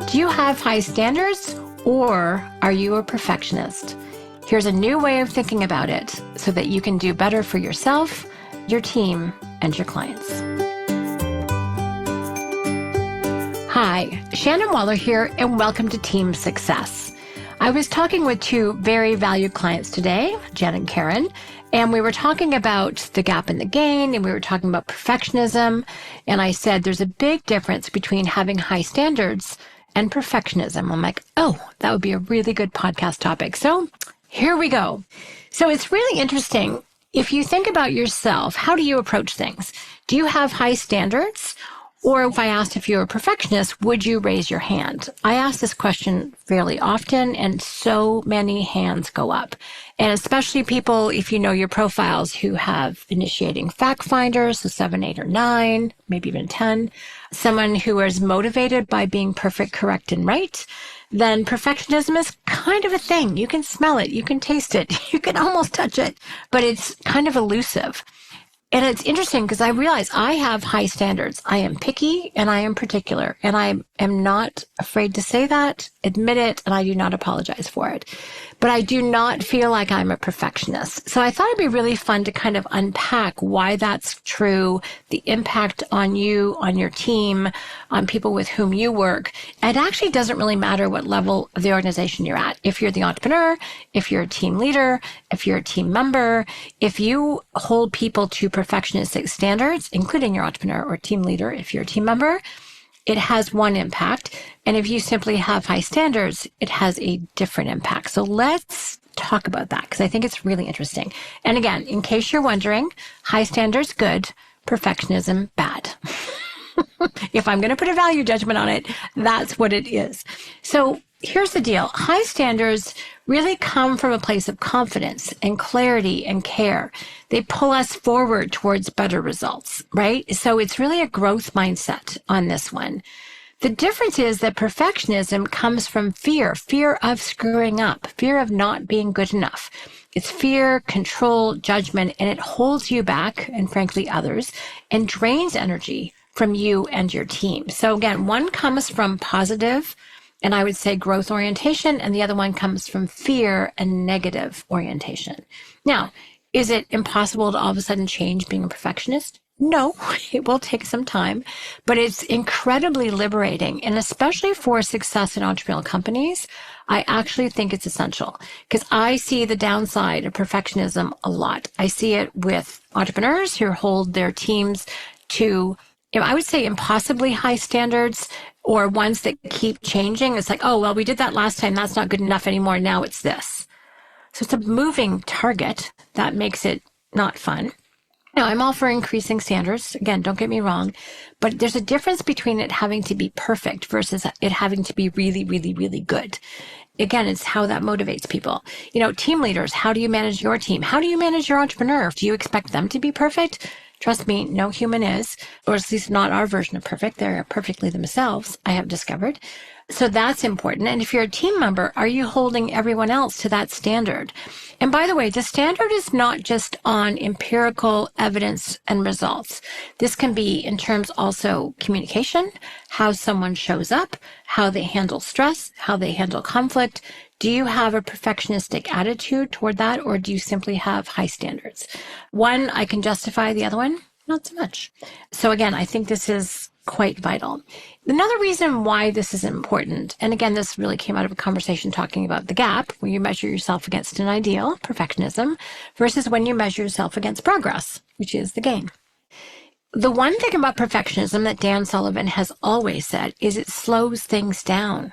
Do you have high standards or are you a perfectionist? Here's a new way of thinking about it so that you can do better for yourself, your team, and your clients. Hi, Shannon Waller here, and welcome to Team Success. I was talking with two very valued clients today, Jen and Karen, and we were talking about the gap and the gain, and we were talking about perfectionism. And I said there's a big difference between having high standards and perfectionism. I'm like, oh, that would be a really good podcast topic. So here we go. So it's really interesting. If you think about yourself, how do you approach things? Do you have high standards? Or if I asked if you're a perfectionist, would you raise your hand? I ask this question fairly often, and so many hands go up. And especially people, if you know your profiles, who have initiating fact finders, so 7, 8, or 9, maybe even 10, someone who is motivated by being perfect, correct, and right, then perfectionism is kind of a thing. You can smell it, you can taste it, you can almost touch it, but it's kind of elusive. And it's interesting because I realize I have high standards. I am picky and I am particular, and I am not afraid to say that, admit it, and I do not apologize for it. But I do not feel like I'm a perfectionist. So I thought it'd be really fun to kind of unpack why that's true, the impact on you, on your team, on people with whom you work. It actually doesn't really matter what level of the organization you're at. If you're the entrepreneur, if you're a team leader, if you're a team member, if you hold people to perfectionistic standards, including your entrepreneur or team leader, if you're a team member, it has one impact. And if you simply have high standards, it has a different impact. So let's talk about that because I think it's really interesting. And again, in case you're wondering, high standards, good, perfectionism, bad. If I'm going to put a value judgment on it, that's what it is. So here's the deal. High standards really come from a place of confidence and clarity and care. They pull us forward towards better results, right? So it's really a growth mindset on this one. The difference is that perfectionism comes from fear of screwing up, fear of not being good enough. It's fear, control, judgment, and it holds you back, and frankly others, and drains energy from you and your team. So again, one comes from positive, and I would say growth orientation, and the other one comes from fear and negative orientation. Now, is it impossible to all of a sudden change being a perfectionist? No, it will take some time, but it's incredibly liberating. And especially for success in entrepreneurial companies, I actually think it's essential because I see the downside of perfectionism a lot. I see it with entrepreneurs who hold their teams to, I would say, impossibly high standards, or ones that keep changing. It's like, oh, well, we did that last time. That's not good enough anymore. Now it's this. So it's a moving target that makes it not fun. Now, I'm all for increasing standards. Again, don't get me wrong, but there's a difference between it having to be perfect versus it having to be really, really, really good. Again, it's how that motivates people. Team leaders, how do you manage your team? How do you manage your entrepreneur? Do you expect them to be perfect? Trust me, no human is, or at least not our version of perfect. They're perfectly themselves, I have discovered. So that's important. And if you're a team member, are you holding everyone else to that standard? And by the way, the standard is not just on empirical evidence and results. This can be in terms also communication, how someone shows up, how they handle stress, how they handle conflict. Do you have a perfectionistic attitude toward that, or do you simply have high standards? One, I can justify, the other one, not so much. So again, I think this is quite vital. Another reason why this is important, and again, this really came out of a conversation talking about the gap, where you measure yourself against an ideal, perfectionism, versus when you measure yourself against progress, which is the gain. The one thing about perfectionism that Dan Sullivan has always said is it slows things down.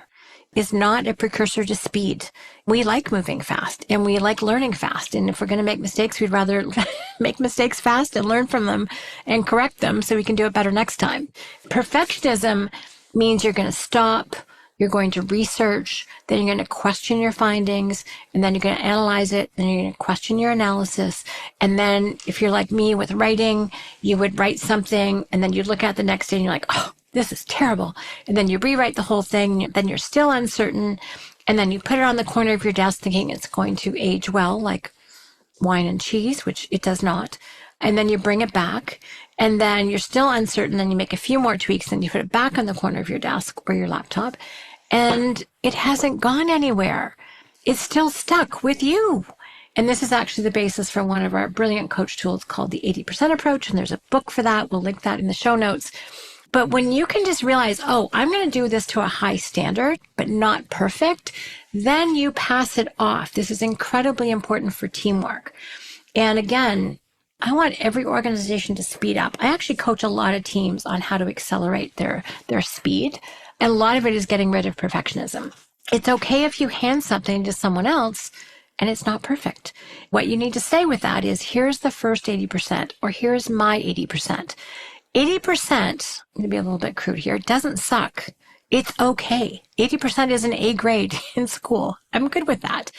Is not a precursor to speed. We like moving fast and we like learning fast. And if we're going to make mistakes, we'd rather make mistakes fast and learn from them and correct them so we can do it better next time. Perfectionism means you're going to stop, you're going to research, then you're going to question your findings, and then you're going to analyze it, then you're going to question your analysis. And then if you're like me with writing, you would write something and then you'd look at the next day and you're like, oh, this is terrible. And then you rewrite the whole thing. Then you're still uncertain. And then you put it on the corner of your desk thinking it's going to age well, like wine and cheese, which it does not. And then you bring it back. And then you're still uncertain. Then you make a few more tweaks. Then you put it back on the corner of your desk or your laptop. and it hasn't gone anywhere. It's still stuck with you. And this is actually the basis for one of our brilliant coach tools called the 80% approach. And there's a book for that. We'll link that in the show notes. But when you can just realize, oh, I'm going to do this to a high standard, but not perfect, then you pass it off. This is incredibly important for teamwork. And again, I want every organization to speed up. I actually coach a lot of teams on how to accelerate their speed. And a lot of it is getting rid of perfectionism. It's okay if you hand something to someone else and it's not perfect. What you need to say with that is, here's the first 80%, or here's my 80%. 80%, I'm going to be a little bit crude here, doesn't suck. It's okay. 80% is an A grade in school. I'm good with that.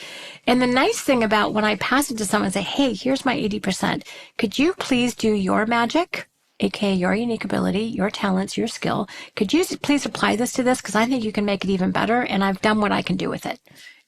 And the nice thing about when I pass it to someone and say, hey, here's my 80%. Could you please do your magic, aka your unique ability, your talents, your skill? Could you please apply this to this? Because I think you can make it even better. And I've done what I can do with it.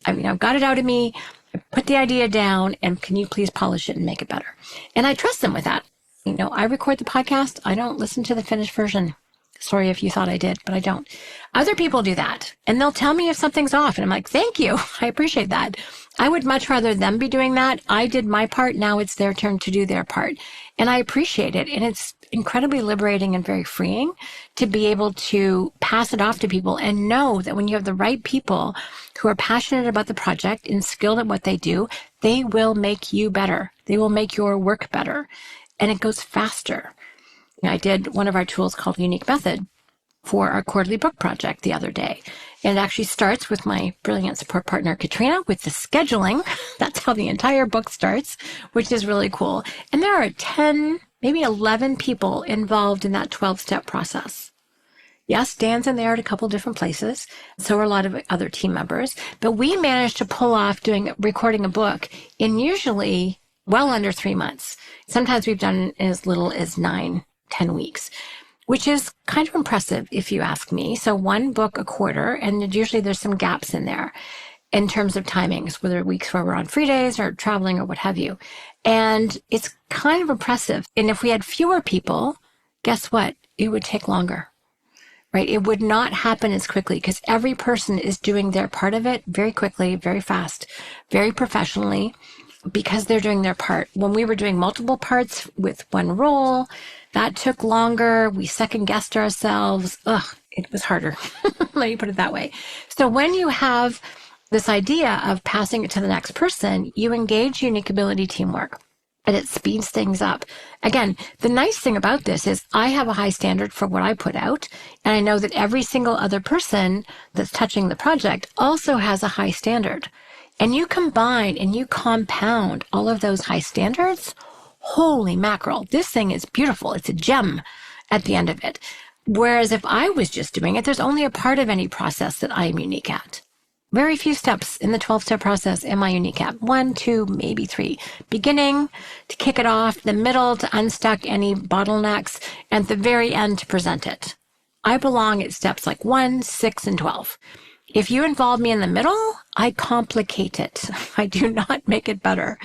I mean, I've got it out of me. I put the idea down, and can you please polish it and make it better? And I trust them with that. You know, I record the podcast. I don't listen to the finished version. Sorry if you thought I did, but I don't. Other people do that, and they'll tell me if something's off, and I'm like, thank you. I appreciate that. I would much rather them be doing that. I did my part. Now it's their turn to do their part. And I appreciate it. And it's incredibly liberating and very freeing to be able to pass it off to people and know that when you have the right people who are passionate about the project and skilled at what they do, they will make you better. They will make your work better. And it goes faster. I did one of our tools called Unique Method for our quarterly book project the other day. And it actually starts with my brilliant support partner, Katrina, with the scheduling. That's how the entire book starts, which is really cool. And there are 10, maybe 11 people involved in that 12-step process. Yes, Dan's in there at a couple different places. So are a lot of other team members. But we managed to pull off recording a book in usually well under 3 months. Sometimes we've done as little as 9, 10 weeks, which is kind of impressive if you ask me. So one book a quarter, and usually there's some gaps in there in terms of timings, whether weeks where we're on free days or traveling or what have you. And it's kind of impressive. And if we had fewer people, guess what? It would take longer, right? It would not happen as quickly because every person is doing their part of it very quickly, very fast, very professionally, because they're doing their part. When we were doing multiple parts with one role, that took longer. We second guessed ourselves. It was harder. Let me put it that way. So when you have this idea of passing it to the next person, you engage unique ability teamwork, and it speeds things up. Again, the nice thing about this is I have a high standard for what I put out, and I know that every single other person that's touching the project also has a high standard. And you combine and you compound all of those high standards. Holy mackerel, this thing is beautiful. It's a gem at the end of it. Whereas if I was just doing it, there's only a part of any process that I am unique at. Very few steps in the 12-step process am I unique at. 1, 2, maybe 3. Beginning to kick it off, the middle to unstuck any bottlenecks, and the very end to present it. I belong at steps like 1, 6, and 12. If you involve me in the middle, I complicate it. I do not make it better.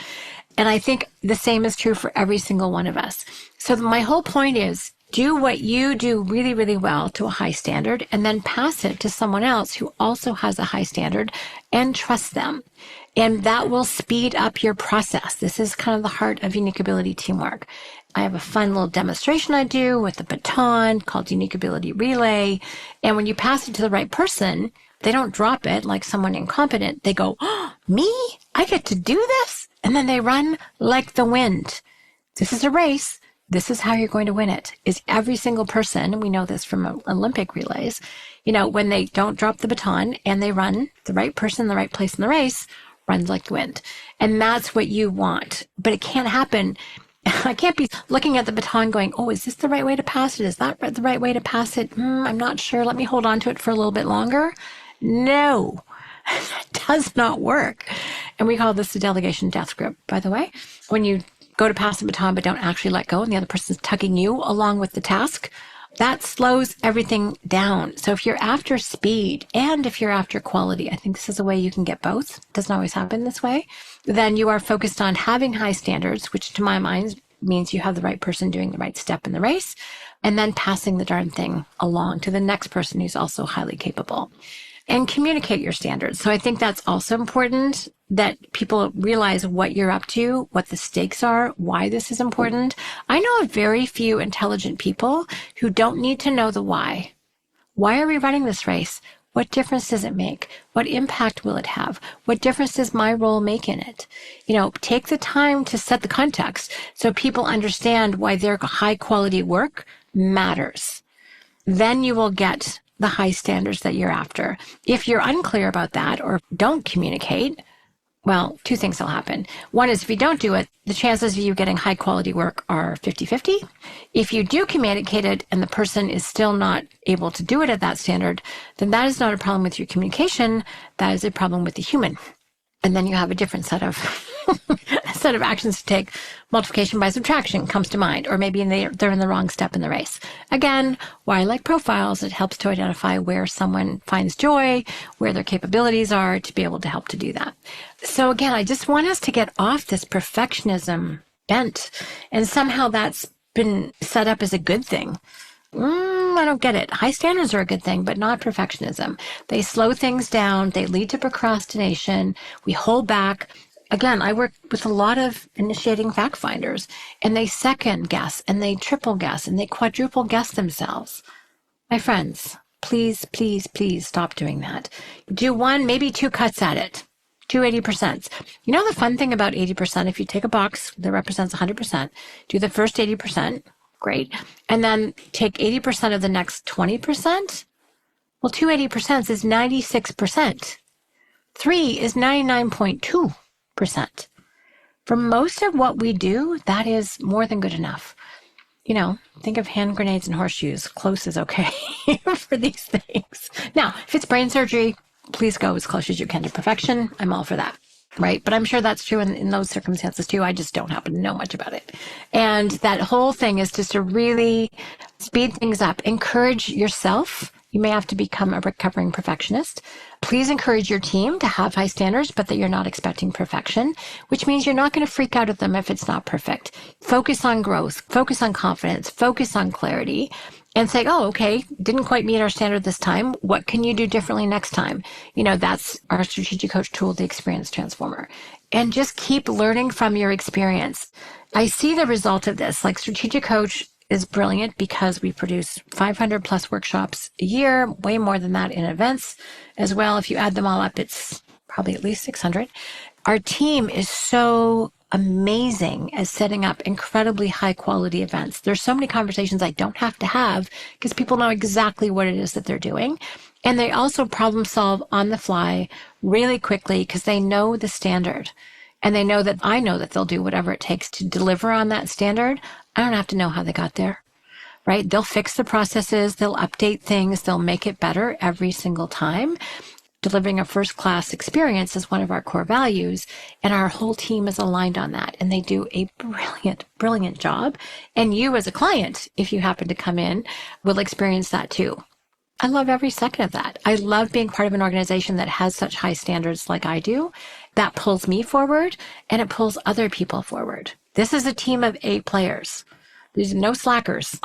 And I think the same is true for every single one of us. So my whole point is, do what you do really, really well to a high standard, and then pass it to someone else who also has a high standard, and trust them. And that will speed up your process. This is kind of the heart of unique ability teamwork. I have a fun little demonstration I do with a baton called Unique Ability Relay. And when you pass it to the right person, they don't drop it like someone incompetent. They go, oh, me? I get to do this? And then they run like the wind. This is a race. This is how you're going to win it. Is every single person, and we know this from Olympic relays, when they don't drop the baton and they run, the right person in the right place in the race runs like the wind. And that's what you want. But it can't happen. I can't be looking at the baton going, oh, is this the right way to pass it? Is that the right way to pass it? I'm not sure. Let me hold on to it for a little bit longer. No, it does not work. And we call this the delegation death grip, by the way. When you go to pass the baton but don't actually let go and the other person's tugging you along with the task, that slows everything down. So if you're after speed and if you're after quality, I think this is a way you can get both. It doesn't always happen this way. Then you are focused on having high standards, which to my mind means you have the right person doing the right step in the race, and then passing the darn thing along to the next person who's also highly capable. and communicate your standards. So I think that's also important that people realize what you're up to, what the stakes are, why this is important. I know of very few intelligent people who don't need to know the why. Why are we running this race? What difference does it make? What impact will it have? What difference does my role make in it? Take the time to set the context so people understand why their high quality work matters. Then you will get the high standards that you're after. If you're unclear about that or don't communicate, well, two things will happen. One is if you don't do it, the chances of you getting high quality work are 50-50. If you do communicate it and the person is still not able to do it at that standard, then that is not a problem with your communication. That is a problem with the human. And then you have a different set of actions to take. Multiplication by subtraction comes to mind, or maybe they're in the wrong step in the race. Again, why I like profiles, it helps to identify where someone finds joy, where their capabilities are, to be able to help to do that. So again, I just want us to get off this perfectionism bent, and somehow that's been set up as a good thing. I don't get it. High standards are a good thing, but not perfectionism. They slow things down. They lead to procrastination. We hold back. Again, I work with a lot of initiating fact finders, and they second guess, and they triple guess, and they quadruple guess themselves. My friends, please, please, please stop doing that. Do one, maybe two cuts at it. 80%. The fun thing about 80%, if you take a box that represents 100%, do the first 80%. Great. And then take 80% of the next 20%. Well, 80% is 96%. 3 is 99.2%. For most of what we do, that is more than good enough. Think of hand grenades and horseshoes. Close is okay for these things. Now, if it's brain surgery, please go as close as you can to perfection. I'm all for that. Right. But I'm sure that's true in those circumstances too. I just don't happen to know much about it. And that whole thing is just to really speed things up. Encourage yourself. You may have to become a recovering perfectionist. Please encourage your team to have high standards, but that you're not expecting perfection, which means you're not going to freak out at them if it's not perfect. Focus on growth, focus on confidence, focus on clarity, and say, oh, okay, didn't quite meet our standard this time. What can you do differently next time? That's our strategic coach tool, the Experience Transformer. And just keep learning from your experience. I see the result of this. Like, strategic coach is brilliant because we produce 500 plus workshops a year, way more than that in events as well. If you add them all up, it's probably at least 600. Our team is so amazing at setting up incredibly high quality events. There's so many conversations I don't have to have because people know exactly what it is that they're doing. And they also problem solve on the fly really quickly because they know the standard. And they know that I know that they'll do whatever it takes to deliver on that standard. I don't have to know how they got there, right? They'll fix the processes. They'll update things. They'll make it better every single time. Delivering a first-class experience is one of our core values, and our whole team is aligned on that, and they do a brilliant, brilliant job. And you as a client, if you happen to come in, will experience that too. I love every second of that. I love being part of an organization that has such high standards like I do. That pulls me forward, and it pulls other people forward. This is a team of 8 players. There's no slackers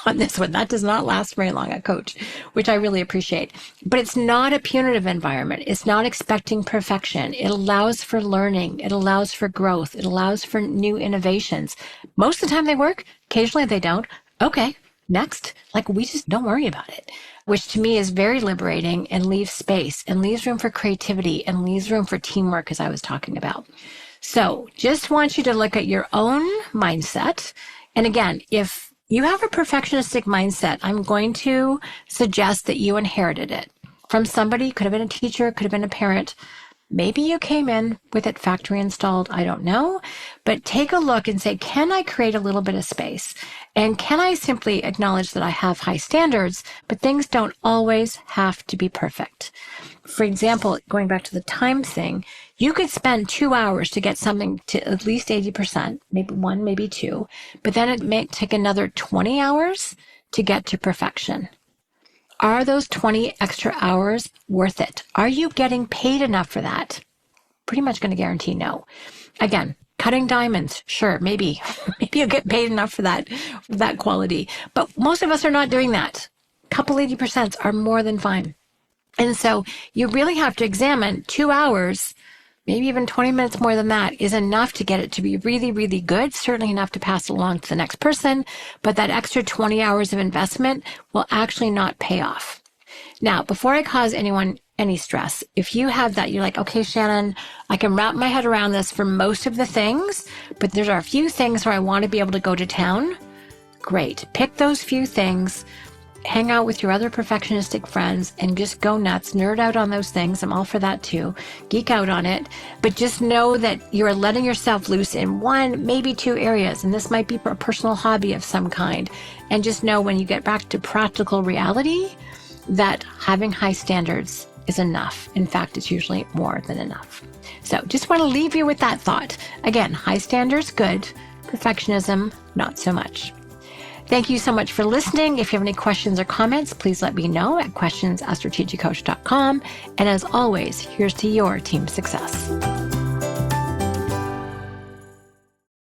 on this one. That does not last very long at Coach, which I really appreciate. But it's not a punitive environment. It's not expecting perfection. It allows for learning. It allows for growth. It allows for new innovations. Most of the time they work. Occasionally they don't. Okay, next. We just don't worry about it, which to me is very liberating and leaves space and leaves room for creativity and leaves room for teamwork, as I was talking about. So just want you to look at your own mindset. And again, if you have a perfectionistic mindset, I'm going to suggest that you inherited it from somebody. Could have been a teacher, could have been a parent. Maybe you came in with it factory installed. I don't know. But take a look and say, can I create a little bit of space? And can I simply acknowledge that I have high standards, but things don't always have to be perfect? For example, going back to the time thing, you could spend 2 hours to get something to at least 80%, maybe 1, maybe 2, but then it may take another 20 hours to get to perfection. Are those 20 extra hours worth it? Are you getting paid enough for that? Pretty much going to guarantee no. Again, cutting diamonds, sure, maybe you'll get paid enough for that quality. But most of us are not doing that. Couple 80% are more than fine. And so you really have to examine 2 hours, maybe even 20 minutes more than that is enough to get it to be really, really good, certainly enough to pass it along to the next person. But that extra 20 hours of investment will actually not pay off. Now, before I cause anyone any stress, if you have that, you're like, okay, Shannon, I can wrap my head around this for most of the things, but there are a few things where I want to be able to go to town. Great. Pick those few things, hang out with your other perfectionistic friends and just go nuts, nerd out on those things. I'm all for that too. Geek out on it. But just know that you're letting yourself loose in one, maybe two areas. And this might be a personal hobby of some kind. And just know when you get back to practical reality that having high standards is enough. In fact, it's usually more than enough. So just want to leave you with that thought. Again, high standards, good. Perfectionism, not so much. Thank you so much for listening. If you have any questions or comments, please let me know at questions@strategiccoach.com. And as always, here's to your team success.